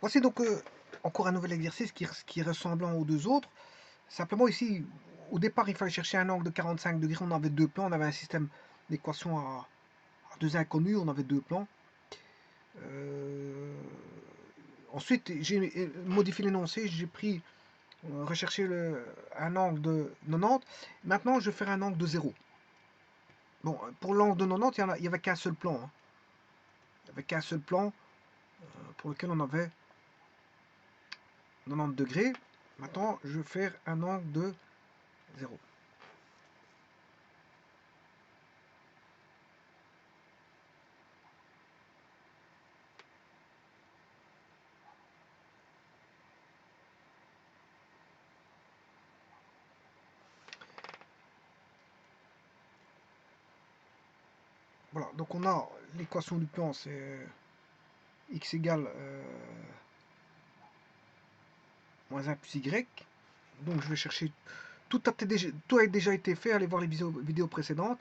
Voici donc encore un nouvel exercice qui est ressemblant aux deux autres. Simplement ici, au départ, il fallait chercher un angle de 45 degrés. On avait deux plans, on avait un système d'équation à deux inconnus, on avait deux plans. Ensuite, j'ai modifié l'énoncé, j'ai pris, recherché un angle de 90. Maintenant, je vais faire un angle de 0. Bon, pour l'angle de 90, il n'y avait qu'un seul plan. Hein. Il n'y avait qu'un seul plan pour lequel on avait 90 degrés. Maintenant, je vais faire un angle de 0. Voilà, donc on a l'équation du plan, c'est x égale moins 1 plus y. Donc je vais chercher, tout a déjà été fait, allez voir les vidéos précédentes.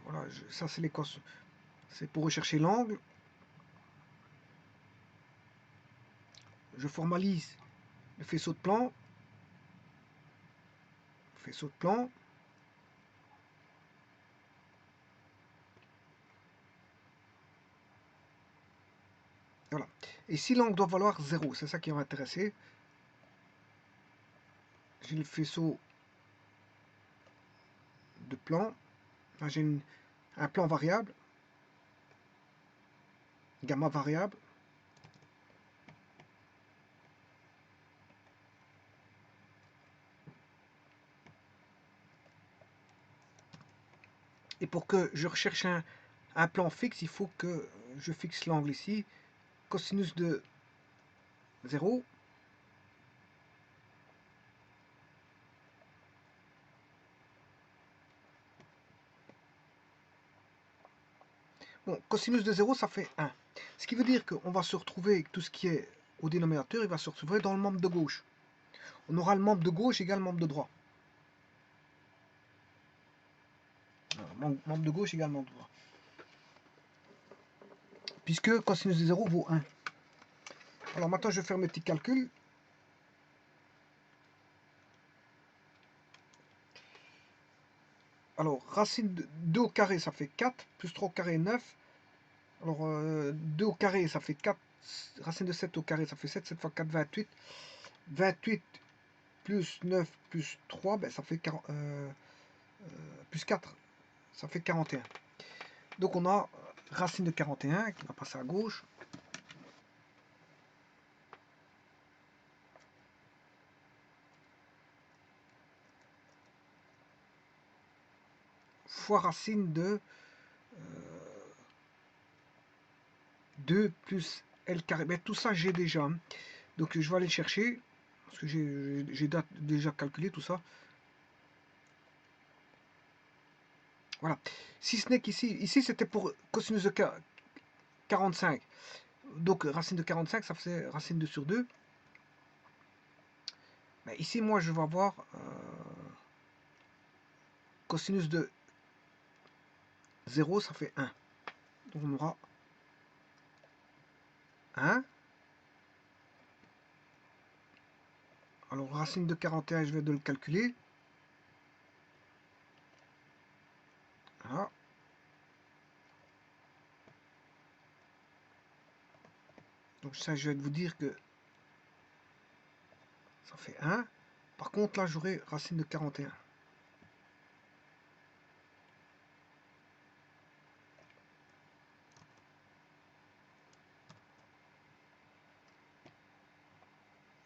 Voilà, ça c'est l'équation, c'est pour rechercher l'angle. Je formalise le faisceau de plan. Faisceau de plan. Voilà. Et si l'angle doit valoir 0, c'est ça qui va m'intéresser. J'ai le faisceau de plan. Là j'ai un plan variable. Gamma variable. Et pour que je recherche un plan fixe, il faut que je fixe l'angle ici. Cosinus de 0. Bon, cosinus de 0, ça fait 1. Ce qui veut dire qu'on va se retrouver avec tout ce qui est au dénominateur, il va se retrouver dans le membre de gauche. On aura le membre de gauche égale membre de droite. Membre de gauche égale membre de droite. Puisque cosinus de 0 vaut 1. Alors maintenant, je vais faire mes petits calculs. Alors, racine de 2 au carré, ça fait 4, plus 3 au carré, 9. Alors, 2 au carré, ça fait 4. Racine de 7 au carré, ça fait 7. 7 fois 4, 28. 28 plus 9 plus 3, ben, ça fait 40, plus 4, ça fait 41. Donc on a racine de 41 qui va passer à gauche. Fois racine de 2 plus L carré. Mais tout ça j'ai déjà. Donc je vais aller chercher. Parce que j'ai déjà calculé tout ça. Voilà. Si ce n'est ici c'était pour cosinus de 45. Donc racine de 45, ça fait racine 2 sur 2. Mais ici, moi, je vais avoir cosinus de 0, ça fait 1. Donc on aura 1. Alors racine de 41, je vais de le calculer. Voilà. Donc ça, je vais vous dire que ça fait 1. Par contre, là, j'aurai racine de 41.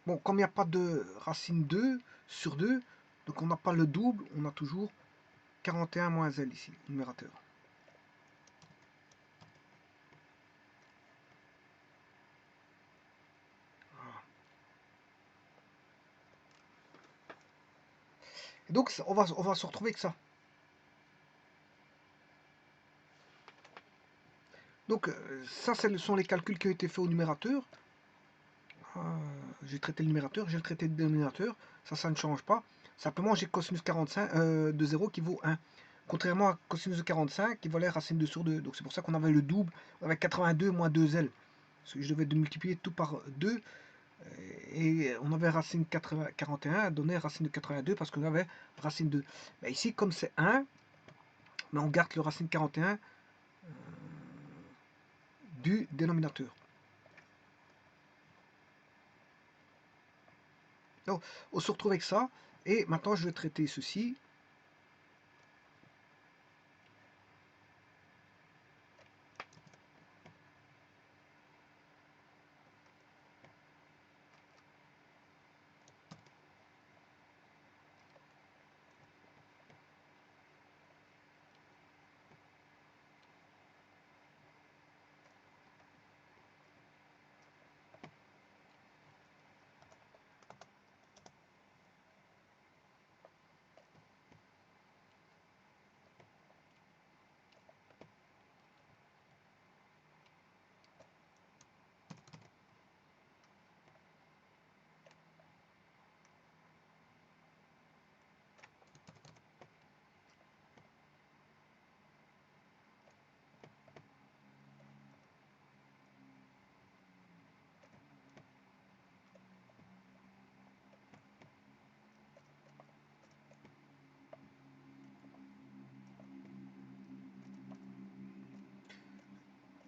Bon, comme il n'y a pas de racine 2 sur 2, donc on n'a pas le double, on a toujours 41 moins L ici, numérateur. Voilà. Et donc, on va se retrouver avec ça. Donc, ça, ce sont les calculs qui ont été faits au numérateur. J'ai traité le numérateur, j'ai traité le dénominateur. Ça ne change pas. Simplement, j'ai cosinus 45 de 0 qui vaut 1. Contrairement à cosinus de 45 qui valait racine 2 sur 2. Donc, c'est pour ça qu'on avait le double avec 82 moins 2L. Parce que je devais multiplier tout par 2. Et on avait racine 41 donné racine de 82 parce qu'on avait racine 2. Mais ici, comme c'est 1, mais on garde le racine 41 du dénominateur. Donc, on se retrouve avec ça. Et maintenant, je vais traiter ceci.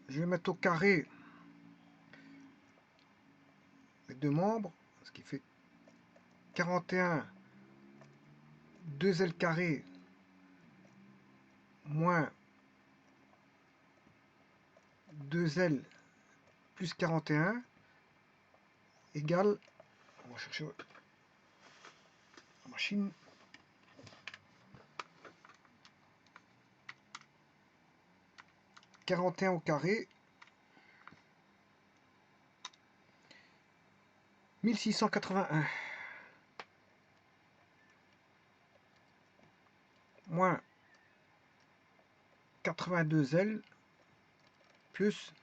Je vais mettre au carré les deux membres, ce qui fait 41 2L carré moins 2L plus 41 égale, on va chercher la machine, 41 au carré, 1681, moins 82L plus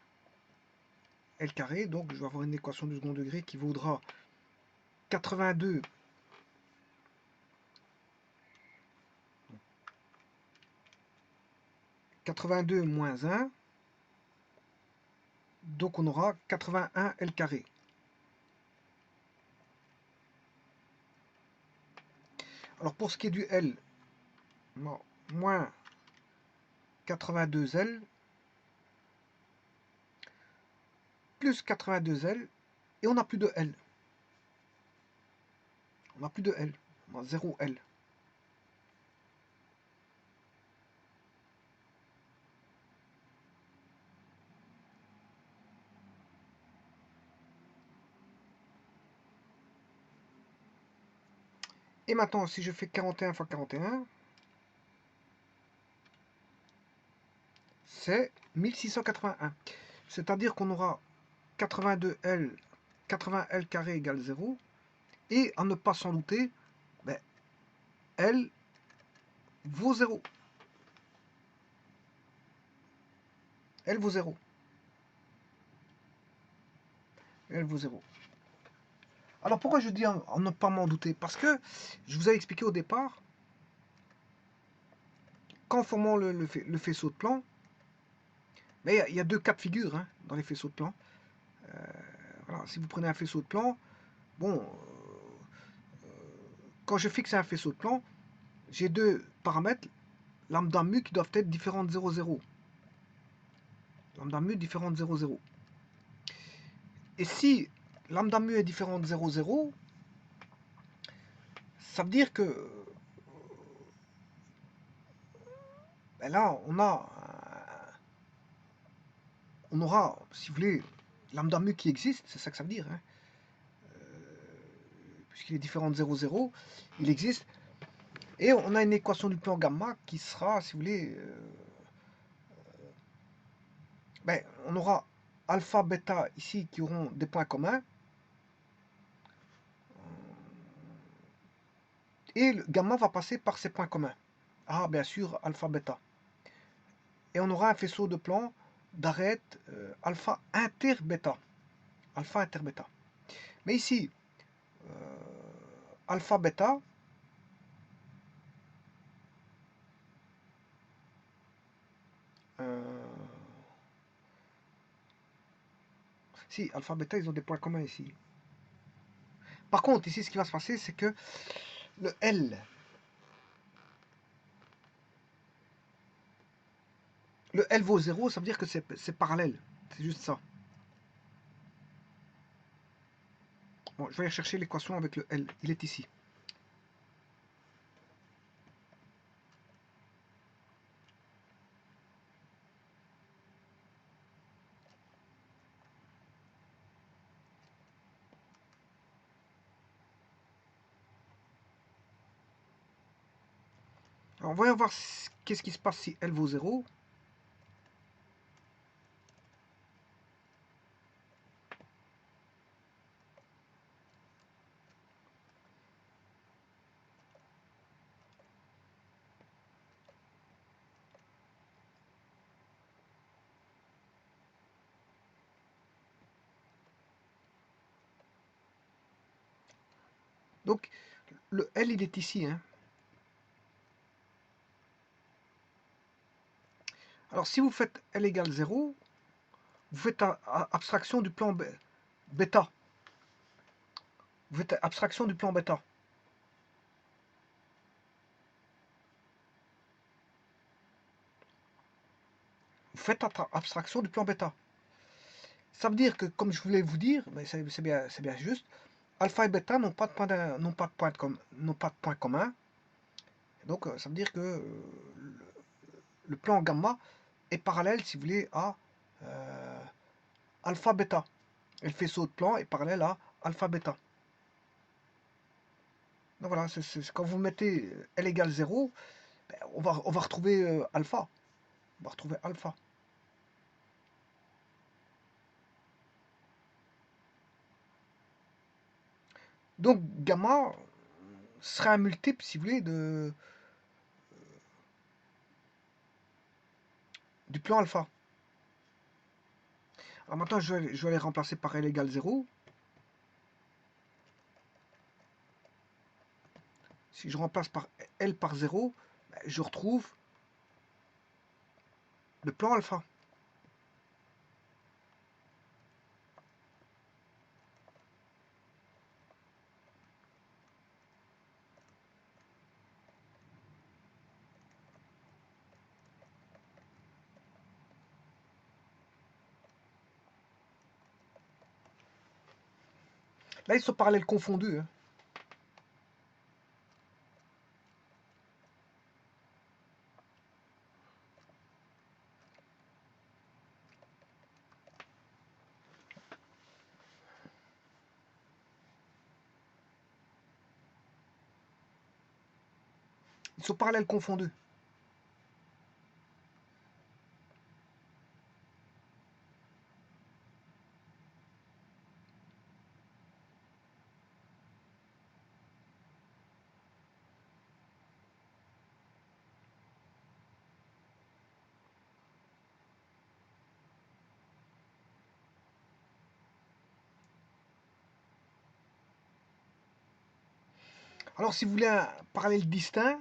L carré, donc je vais avoir une équation du second degré qui vaudra 82 moins 1, donc on aura 81 L carré. Alors pour ce qui est du L, moins 82L plus 82L et on n'a plus de L. On n'a plus de L, on a 0 L. Et maintenant, si je fais 41 fois 41, c'est 1681. C'est-à-dire qu'on aura 82L, 80L carré égale 0. Et à ne pas s'en douter, ben, L vaut 0. Elle vaut 0. Elle vaut 0. Alors pourquoi je dis en ne pas m'en douter? Parce que je vous ai expliqué au départ, qu'en formant le faisceau de plan, mais il y a deux cas de figure hein, dans les faisceaux de plan. Voilà, si vous prenez un faisceau de plan, bon, quand je fixe un faisceau de plan, j'ai deux paramètres, lambda mu qui doivent être différents de 0, 0. Lambda mu différent de 0, 0. Et si lambda mu est différent de 0, 0, ça veut dire que ben là, on aura, si vous voulez, lambda mu qui existe, c'est ça que ça veut dire. Hein. Puisqu'il est différent de 0, 0, il existe. Et on a une équation du plan gamma qui sera, si vous voulez, ben, on aura alpha, bêta ici qui auront des points communs. Et le gamma va passer par ces points communs. Ah, bien sûr, alpha, bêta. Et on aura un faisceau de plan d'arête alpha inter bêta. Alpha inter bêta. Mais ici, alpha bêta, Si, alpha, bêta, ils ont des points communs ici. Par contre, ici, ce qui va se passer, c'est que le L, vaut 0, ça veut dire que c'est parallèle. C'est juste ça. Bon, je vais aller chercher l'équation avec le L. Il est ici. Alors, voyons voir qu'est-ce qui se passe si L vaut 0. Donc, le L, il est ici. Hein. Alors, si vous faites L égale 0, vous faites abstraction du plan bêta. Vous faites abstraction du plan bêta. Vous faites abstraction du plan bêta. Ça veut dire que, comme je voulais vous dire, c'est bien juste, alpha et bêta n'ont pas de point commun. Donc, ça veut dire que le plan gamma est parallèle, si vous voulez, à alpha bêta. Et le faisceau de plan est parallèle à alpha bêta. Donc voilà, quand vous mettez L égale 0, ben, on va retrouver alpha. On va retrouver alpha. Donc gamma serait un multiple, si vous voulez, du plan alpha. Alors maintenant, je vais les remplacer par L égale 0. Si je remplace par L par 0, ben, je retrouve le plan alpha. Là, ils sont parallèles confondus. Hein. Ils sont parallèles confondus. Alors, si vous voulez un parallèle distinct,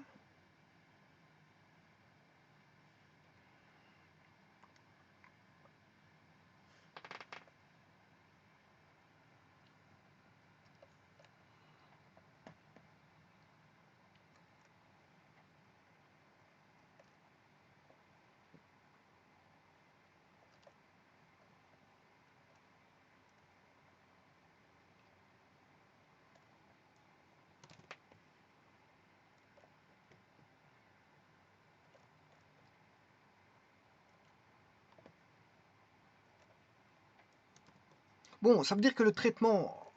bon, ça veut dire que le traitement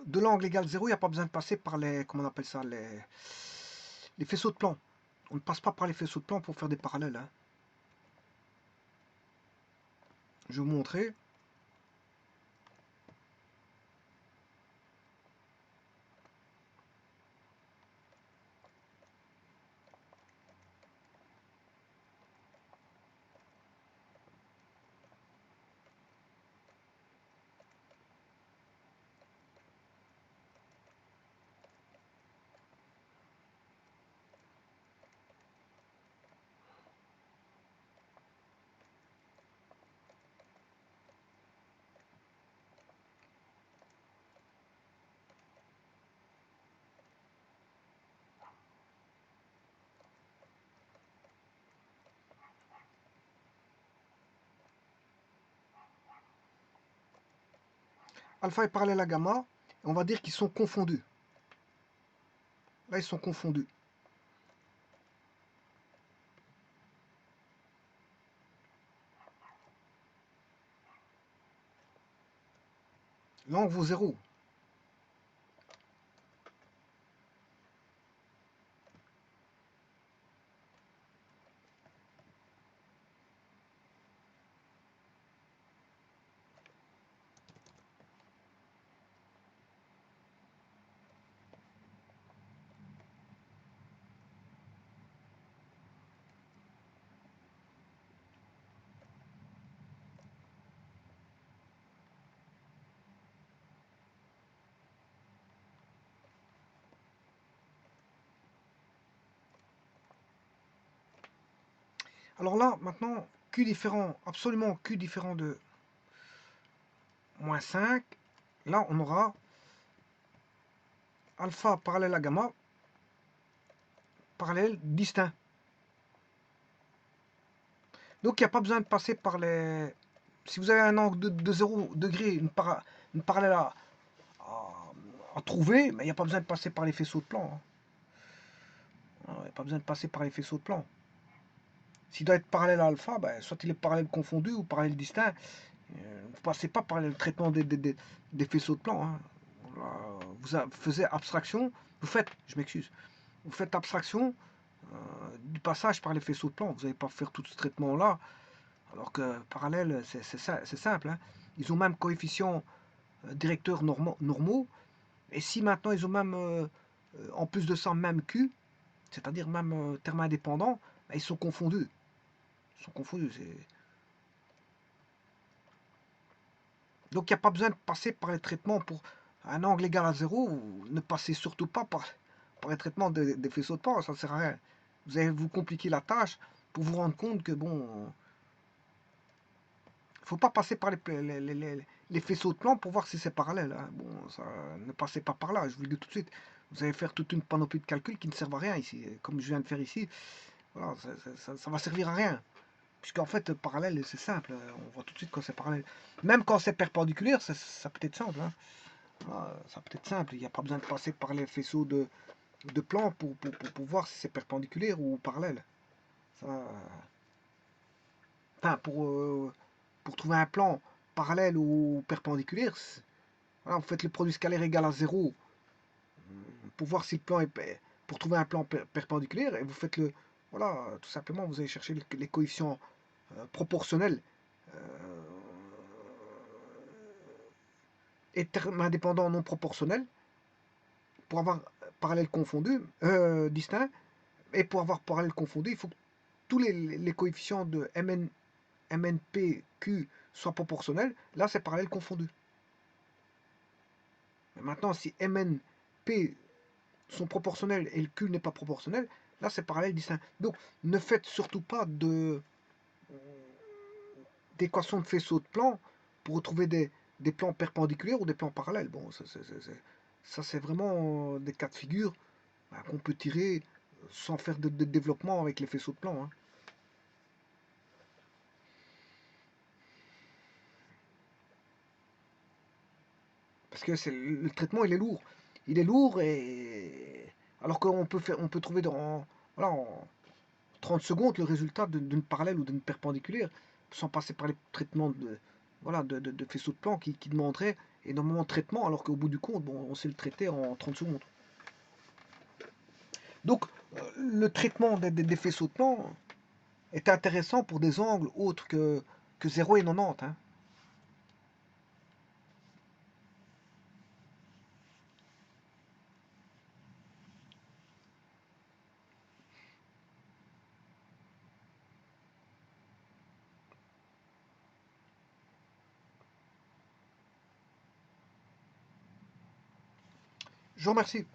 de l'angle égal 0, il n'y a pas besoin de passer par comment on appelle ça, les faisceaux de plan. On ne passe pas par les faisceaux de plan pour faire des parallèles. Hein. Je vais vous montrer. alpha est parallèle à gamma, et on va dire qu'ils sont confondus. Là, ils sont confondus. L'angle vaut 0. Alors là, maintenant, Q différent, absolument Q différent de moins 5. Là, on aura alpha parallèle à gamma, parallèle distinct. Donc, il n'y a pas besoin de passer par les... Si vous avez un angle de 0 degré, une parallèle à trouver, mais il n'y a pas besoin de passer par les faisceaux de plan. Hein. Il n'y a pas besoin de passer par les faisceaux de plan. S'il doit être parallèle à alpha, ben, soit il est parallèle confondu ou parallèle distinct. Vous ne passez pas par le traitement des faisceaux de plan. Hein. Vous faites abstraction, je m'excuse, vous faites abstraction du passage par les faisceaux de plan. Vous n'allez pas faire tout ce traitement-là, alors que parallèle, c'est simple. Hein. Ils ont même coefficients directeurs normaux, et si maintenant ils ont même, en plus de ça, même Q, c'est-à-dire même terme indépendant, ben, ils sont confondus. Ils sont confondus. Donc il n'y a pas besoin de passer par les traitements pour un angle égal à 0. Ne passez surtout pas par les traitements des faisceaux de plan, ça ne sert à rien. Vous allez vous compliquer la tâche pour vous rendre compte que bon, il ne faut pas passer par les faisceaux de plan pour voir si c'est parallèle. Hein. Bon, ça, ne passez pas par là, je vous le dis tout de suite. Vous allez faire toute une panoplie de calculs qui ne servent à rien ici. Comme je viens de faire ici, voilà, ça va servir à rien. Puisqu'en fait, parallèle, c'est simple. On voit tout de suite quand c'est parallèle. Même quand c'est perpendiculaire, ça peut être simple. Hein. Voilà, ça peut être simple. Il n'y a pas besoin de passer par les faisceaux de plan pour voir si c'est perpendiculaire ou parallèle. Ça, enfin, pour trouver un plan parallèle ou perpendiculaire, voilà, vous faites le produit scalaire égal à 0 pour voir si le plan est pour trouver un plan perpendiculaire et vous faites le voilà, tout simplement vous allez chercher les coefficients proportionnels et termes indépendants non proportionnels pour avoir parallèle confondu, distinct, et pour avoir parallèle confondu, il faut que tous les coefficients de MNPQ soient proportionnels. Là, c'est parallèle confondu. Mais maintenant, si MNP sont proportionnels et le Q n'est pas proportionnel, là, c'est parallèle distinct. Donc, ne faites surtout pas d'équation de faisceau de plan pour retrouver des plans perpendiculaires ou des plans parallèles. Bon, ça c'est vraiment des cas de figure qu'on peut tirer sans faire de développement avec les faisceaux de plan. Hein. Parce que le traitement, il est lourd. Il est lourd et alors qu'on on peut trouver voilà, en 30 secondes le résultat d'une parallèle ou d'une perpendiculaire sans passer par les traitements voilà, de faisceaux de plan qui demanderaient énormément de traitement alors qu'au bout du compte, bon, on sait le traiter en 30 secondes. Donc, le traitement des faisceaux de plan est intéressant pour des angles autres que 0 et 90. Hein. Je vous remercie.